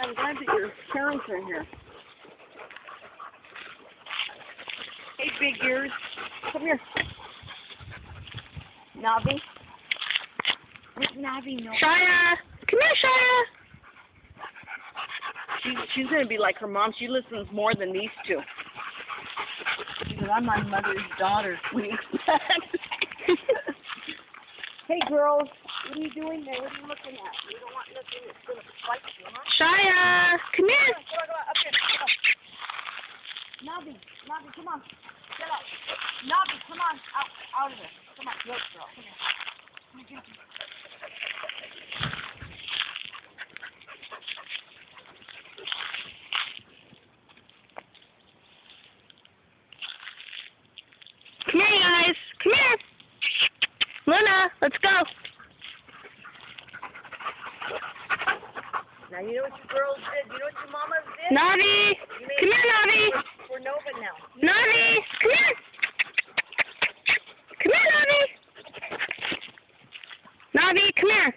I'm glad that your parents are here. Hey, big ears. Come here. Navi. Where's Navi? No. Shia! Come here, Shia! She's going to be like her mom. She listens more than these two. Because I'm my mother's daughter. What do you expect? Hey, girls. What are you doing there? What are you looking at? You don't want nothing that's going to fight you, huh? Shia! Come here! Come on, up here. Come on. Navi, come on. Get up. Navi, come on. Out of there. Come on. Look, girl. Come here. Come here, get up. Come here, guys. Come here. Luna, let's go. Now, you know what you girls did? You know what your mamas did? Navi! Come here, Navi! For Nova now. Navi! Come here! Come here, Navi! Navi, come here!